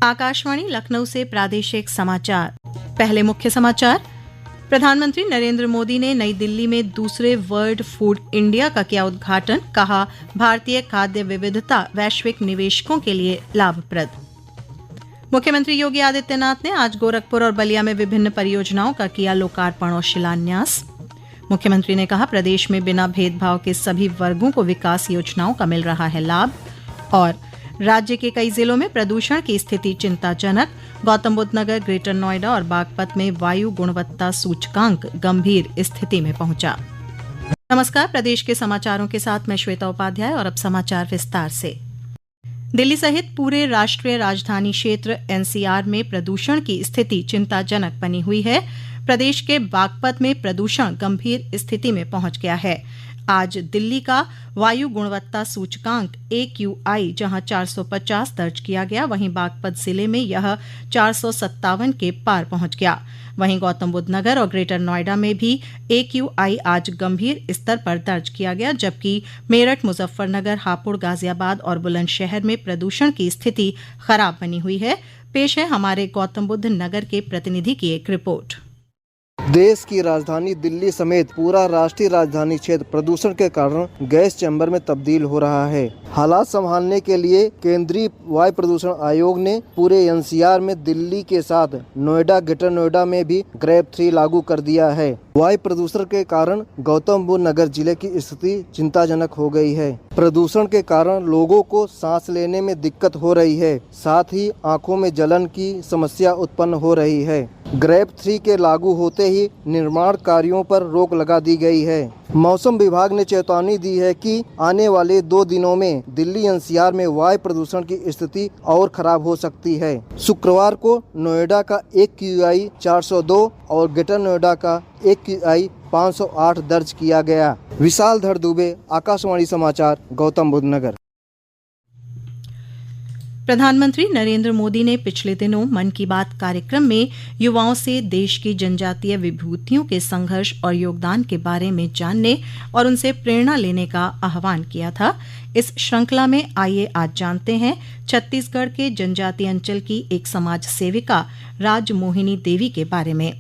आकाशवाणी लखनऊ से प्रादेशिक समाचार। पहले मुख्य समाचार। प्रधानमंत्री नरेंद्र मोदी ने नई दिल्ली में दूसरे वर्ल्ड फूड इंडिया का किया उद्घाटन। कहा, भारतीय खाद्य विविधता वैश्विक निवेशकों के लिए लाभप्रद। मुख्यमंत्री योगी आदित्यनाथ ने आज गोरखपुर और बलिया में विभिन्न परियोजनाओं का किया लोकार्पण और शिलान्यास। मुख्यमंत्री ने कहा, प्रदेश में बिना भेदभाव के सभी वर्गों को विकास योजनाओं का मिल रहा है लाभ। और राज्य के कई जिलों में प्रदूषण की स्थिति चिंताजनक। गौतम बुद्ध नगर, ग्रेटर नोएडा और बागपत में वायु गुणवत्ता सूचकांक गंभीर स्थिति में पहुंचा। नमस्कार, प्रदेश के समाचारों के साथ मैं श्वेता उपाध्याय और अब समाचार विस्तार से। दिल्ली सहित पूरे राष्ट्रीय राजधानी क्षेत्र एनसीआर में प्रदूषण की स्थिति चिंताजनक बनी हुई है। प्रदेश के बागपत में प्रदूषण गंभीर स्थिति में पहुंच गया है। आज दिल्ली का वायु गुणवत्ता सूचकांक AQI जहां 450 दर्ज किया गया, वहीं बागपत जिले में यह 457 के पार पहुंच गया। वहीं गौतम बुद्ध नगर और ग्रेटर नोएडा में भी AQI आज गंभीर स्तर पर दर्ज किया गया, जबकि मेरठ, मुजफ्फरनगर, हापुड़, गाजियाबाद और बुलंदशहर में प्रदूषण की स्थिति खराब बनी हुई है। पेश है हमारे गौतम बुद्ध नगर के प्रतिनिधि की एक रिपोर्ट। देश की राजधानी दिल्ली समेत पूरा राष्ट्रीय राजधानी क्षेत्र प्रदूषण के कारण गैस चैम्बर में तब्दील हो रहा है। हालात संभालने के लिए केंद्रीय वायु प्रदूषण आयोग ने पूरे एनसीआर में दिल्ली के साथ नोएडा, ग्रेटर नोएडा में भी ग्रेड 3 लागू कर दिया है। वायु प्रदूषण के कारण गौतम बुद्ध नगर जिले की स्थिति चिंताजनक हो गई है। प्रदूषण के कारण लोगों को सांस लेने में दिक्कत हो रही है, साथ ही आंखों में जलन की समस्या उत्पन्न हो रही है। ग्रेड 3 के लागू होते ही निर्माण कार्यों पर रोक लगा दी गई है। मौसम विभाग ने चेतावनी दी है कि आने वाले 2 दिनों में दिल्ली एनसीआर में वायु प्रदूषण की स्थिति और खराब हो सकती है। शुक्रवार को नोएडा का AQI 402 और ग्रेटर नोएडा का AQI 508 दर्ज किया गया। विशाल धर दुबे, आकाशवाणी समाचार, गौतम बुद्ध नगर। प्रधानमंत्री नरेंद्र मोदी ने पिछले दिनों मन की बात कार्यक्रम में युवाओं से देश की जनजातीय विभूतियों के संघर्ष और योगदान के बारे में जानने और उनसे प्रेरणा लेने का आह्वान किया था। इस श्रृंखला में आइए आज जानते हैं छत्तीसगढ़ के जनजातीय अंचल की एक समाज सेविका राजमोहिनी देवी के बारे में।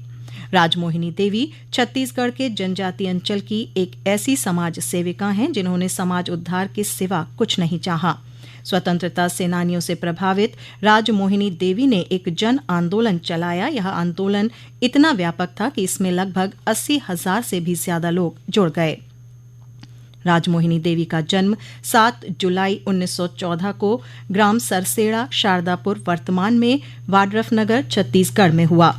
राजमोहिनी देवी छत्तीसगढ़ के जनजातीय अंचल की एक ऐसी समाज सेविका हैं जिन्होंने समाज उद्धार के सिवा कुछ नहीं चाहा। स्वतंत्रता सेनानियों से प्रभावित राजमोहिनी देवी ने एक जन आंदोलन चलाया। यह आंदोलन इतना व्यापक था कि इसमें लगभग 80,000 से भी ज्यादा लोग जुड़ गए। राजमोहिनी देवी का जन्म 7 जुलाई 1914 को ग्राम सरसेड़ा, शारदापुर, वर्तमान में वाड्रफनगर, छत्तीसगढ़ में हुआ।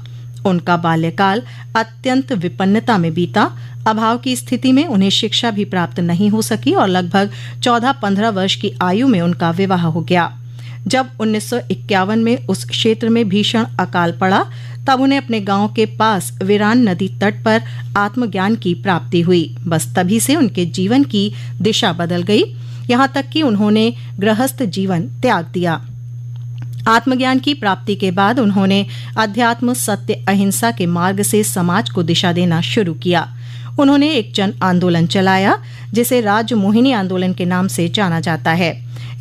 उनका बाल्यकाल अत्यंत विपन्नता में बीता। अभाव की स्थिति में उन्हें शिक्षा भी प्राप्त नहीं हो सकी और लगभग 14-15 वर्ष की आयु में उनका विवाह हो गया। जब 1951 में उस क्षेत्र में भीषण अकाल पड़ा, तब उन्हें अपने गांव के पास विरान नदी तट पर आत्मज्ञान की प्राप्ति हुई। बस तभी से उनके जीवन की दिशा बदल गई, यहाँ तक कि उन्होंने गृहस्थ जीवन त्याग दिया। आत्मज्ञान की प्राप्ति के बाद उन्होंने अध्यात्म, सत्य, अहिंसा के मार्ग से समाज को दिशा देना शुरू किया। उन्होंने एक जन आंदोलन चलाया जिसे राजमोहिनी आंदोलन के नाम से जाना जाता है।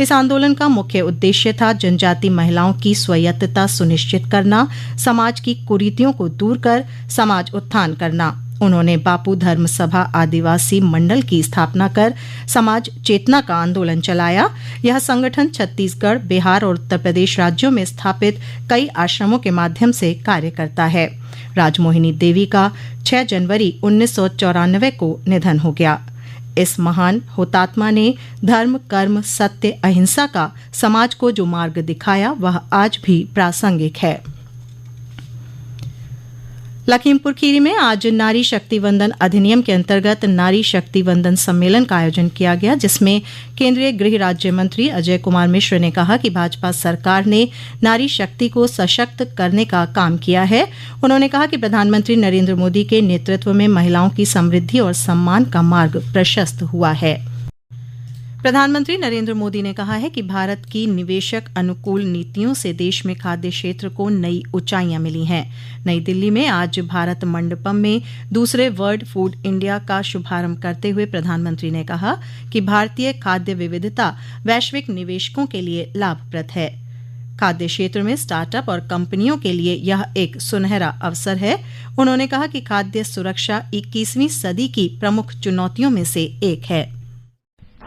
इस आंदोलन का मुख्य उद्देश्य था जनजाति महिलाओं की स्वायत्तता सुनिश्चित करना, समाज की कुरीतियों को दूर कर समाज उत्थान करना। उन्होंने बापू धर्म सभा आदिवासी मंडल की स्थापना कर समाज चेतना का आंदोलन चलाया। यह संगठन छत्तीसगढ़, बिहार और उत्तर प्रदेश राज्यों में स्थापित कई आश्रमों के माध्यम से कार्य करता है। राजमोहिनी देवी का 6 जनवरी 1994 को निधन हो गया। इस महान हुतात्मा ने धर्म, कर्म, सत्य, अहिंसा का समाज को जो मार्ग दिखाया वह आज भी प्रासंगिक है। लखीमपुर खीरी में आज नारी शक्ति वंदन अधिनियम के अंतर्गत नारी शक्ति वंदन सम्मेलन का आयोजन किया गया, जिसमें केंद्रीय गृह राज्य मंत्री अजय कुमार मिश्र ने कहा कि भाजपा सरकार ने नारी शक्ति को सशक्त करने का काम किया है। उन्होंने कहा कि प्रधानमंत्री नरेंद्र मोदी के नेतृत्व में महिलाओं की समृद्धि और सम्मान का मार्ग प्रशस्त हुआ है। प्रधानमंत्री नरेंद्र मोदी ने कहा है कि भारत की निवेशक अनुकूल नीतियों से देश में खाद्य क्षेत्र को नई ऊंचाइयां मिली हैं। नई दिल्ली में आज भारत मंडपम में दूसरे वर्ल्ड फूड इंडिया का शुभारंभ करते हुए प्रधानमंत्री ने कहा कि भारतीय खाद्य विविधता वैश्विक निवेशकों के लिए लाभप्रद है। खाद्य क्षेत्र में स्टार्टअप और कंपनियों के लिए यह एक सुनहरा अवसर है। उन्होंने कहा कि खाद्य सुरक्षा 21वीं सदी की प्रमुख चुनौतियों में से एक है।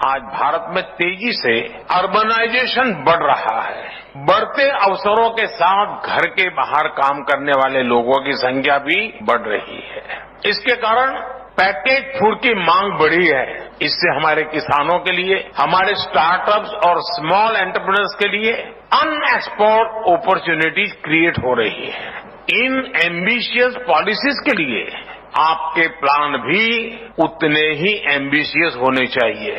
आज भारत में तेजी से अर्बनाइजेशन बढ़ रहा है। बढ़ते अवसरों के साथ घर के बाहर काम करने वाले लोगों की संख्या भी बढ़ रही है। इसके कारण पैकेज फूड की मांग बढ़ी है। इससे हमारे किसानों के लिए, हमारे स्टार्टअप्स और स्मॉल एंटरप्रेन्योर्स के लिए अनएक्सप्लोर्ड अपॉर्चुनिटीज क्रिएट हो रही है। इन एम्बिशियस पॉलिसीज के लिए आपके प्लान भी उतने ही एम्बिशियस होने चाहिए।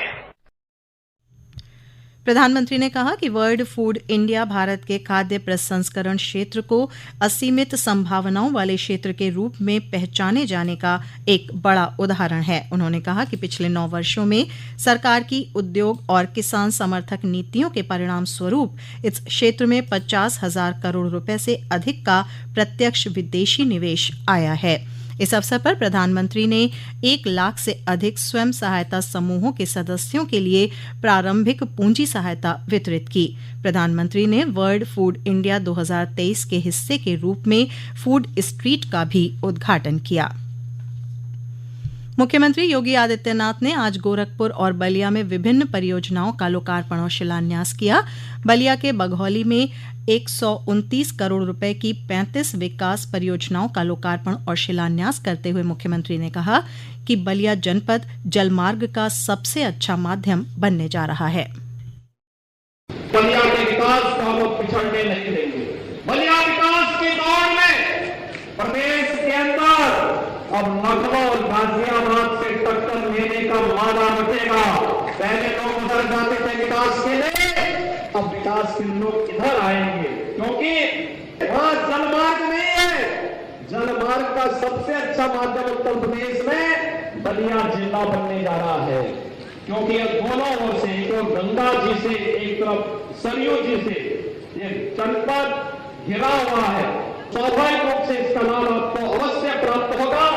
प्रधानमंत्री ने कहा कि वर्ल्ड फूड इंडिया भारत के खाद्य प्रसंस्करण क्षेत्र को असीमित संभावनाओं वाले क्षेत्र के रूप में पहचाने जाने का एक बड़ा उदाहरण है। उन्होंने कहा कि पिछले 9 वर्षों में सरकार की उद्योग और किसान समर्थक नीतियों के परिणाम स्वरूप इस क्षेत्र में 50,000 करोड़ रुपए से अधिक का प्रत्यक्ष विदेशी निवेश आया है। इस अवसर पर प्रधानमंत्री ने 1 लाख से अधिक स्वयं सहायता समूहों के सदस्यों के लिए प्रारंभिक पूंजी सहायता वितरित की। प्रधानमंत्री ने वर्ल्ड फूड इंडिया 2023 के हिस्से के रूप में फूड स्ट्रीट का भी उद्घाटन किया। मुख्यमंत्री योगी आदित्यनाथ ने आज गोरखपुर और बलिया में विभिन्न परियोजनाओं का लोकार्पण और शिलान्यास किया। बलिया के बघौली में 129 करोड़ रुपए की 35 विकास परियोजनाओं का लोकार्पण और शिलान्यास करते हुए मुख्यमंत्री ने कहा कि बलिया जनपद जलमार्ग का सबसे अच्छा माध्यम बनने जा रहा है। बलिया के विकास को हम पिछड़ने नहीं देंगे। बलिया विकास की दौड़ में प्रदेश के अंदर अब लखनऊ और गाजियाबाद से टक्कर लेने का वादा बचेगा। पहले लोग उधर जाते थे विकास के लिए, अब विकास के लोग इधर आएंगे, क्योंकि वहां जलमार्ग नहीं है। जलमार्ग का सबसे अच्छा माध्यम उत्तर प्रदेश में बलिया जिला बनने जा रहा है, क्योंकि दोनों ओर से, एक ओर गंगा जी से, एक तरफ सरयू जी से ये जनपद घिरा हुआ है। स्वाभाविक रूप से इसका लाभ आपको अवश्य प्राप्त होगा।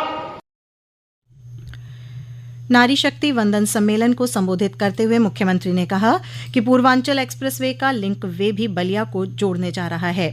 नारी शक्ति वंदन सम्मेलन को संबोधित करते हुए मुख्यमंत्री ने कहा कि पूर्वांचल एक्सप्रेसवे का लिंक वे भी बलिया को जोड़ने जा रहा है।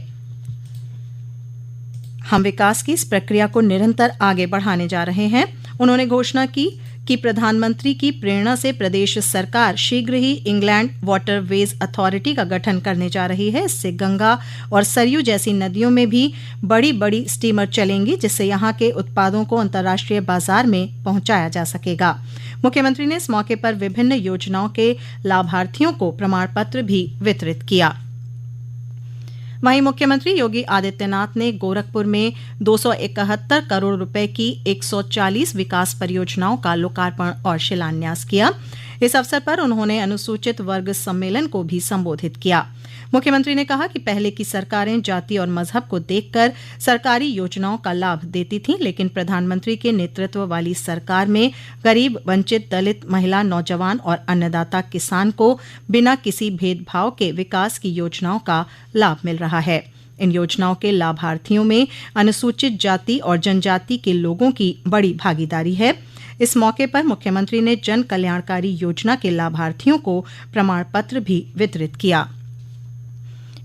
हम विकास की इस प्रक्रिया को निरंतर आगे बढ़ाने जा रहे हैं। उन्होंने घोषणा की कि प्रधानमंत्री की प्रेरणा से प्रदेश सरकार शीघ्र ही इंग्लैंड वाटरवेज अथॉरिटी का गठन करने जा रही है। इससे गंगा और सरयू जैसी नदियों में भी बड़ी बड़ी स्टीमर चलेंगी, जिससे यहां के उत्पादों को अंतर्राष्ट्रीय बाजार में पहुंचाया जा सकेगा। मुख्यमंत्री ने इस मौके पर विभिन्न योजनाओं के लाभार्थियों को प्रमाण पत्र भी वितरित किया। वहीं मुख्यमंत्री योगी आदित्यनाथ ने गोरखपुर में 271 करोड़ रुपए की 140 विकास परियोजनाओं का लोकार्पण और शिलान्यास किया। इस अवसर पर उन्होंने अनुसूचित वर्ग सम्मेलन को भी संबोधित किया। मुख्यमंत्री ने कहा कि पहले की सरकारें जाति और मजहब को देखकर सरकारी योजनाओं का लाभ देती थीं, लेकिन प्रधानमंत्री के नेतृत्व वाली सरकार में गरीब, वंचित, दलित, महिला, नौजवान और अन्नदाता किसान को बिना किसी भेदभाव के विकास की योजनाओं का लाभ मिल रहा है। इन योजनाओं के लाभार्थियों में अनुसूचित जाति और जनजाति के लोगों की बड़ी भागीदारी है। इस मौके पर मुख्यमंत्री ने जन कल्याणकारी योजना के लाभार्थियों को प्रमाण पत्र भी वितरित किया।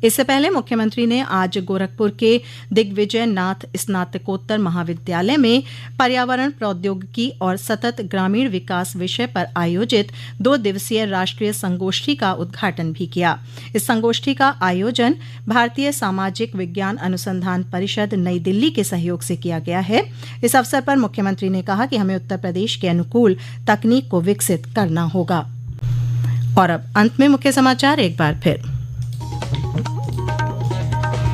इससे पहले मुख्यमंत्री ने आज गोरखपुर के दिग्विजय नाथ स्नातकोत्तर महाविद्यालय में पर्यावरण प्रौद्योगिकी और सतत ग्रामीण विकास विषय पर आयोजित 2 दिवसीय राष्ट्रीय संगोष्ठी का उद्घाटन भी किया। इस संगोष्ठी का आयोजन भारतीय सामाजिक विज्ञान अनुसंधान परिषद नई दिल्ली के सहयोग से किया गया है। इस अवसर पर मुख्यमंत्री ने कहा कि हमें उत्तर प्रदेश के अनुकूल तकनीक को विकसित करना होगा। और अब अंत में मुख्य समाचार एक बार फिर।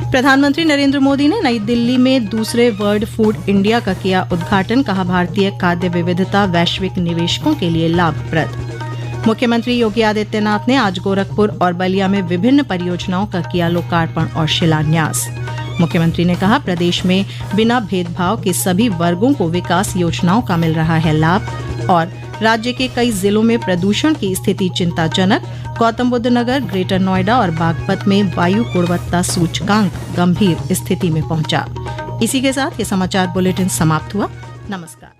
प्रधानमंत्री नरेंद्र मोदी ने नई दिल्ली में दूसरे वर्ल्ड फूड इंडिया का किया उद्घाटन। कहा, भारतीय खाद्य विविधता वैश्विक निवेशकों के लिए लाभप्रद। मुख्यमंत्री योगी आदित्यनाथ ने आज गोरखपुर और बलिया में विभिन्न परियोजनाओं का किया लोकार्पण और शिलान्यास। मुख्यमंत्री ने कहा, प्रदेश में बिना भेदभाव के सभी वर्गों को विकास योजनाओं का मिल रहा है लाभ। और राज्य के कई जिलों में प्रदूषण की स्थिति चिंताजनक। गौतम बुद्ध नगर, ग्रेटर नोएडा और बागपत में वायु गुणवत्ता सूचकांक गंभीर स्थिति में पहुंचा। इसी के साथ ये समाचार बुलेटिन समाप्त हुआ। नमस्कार।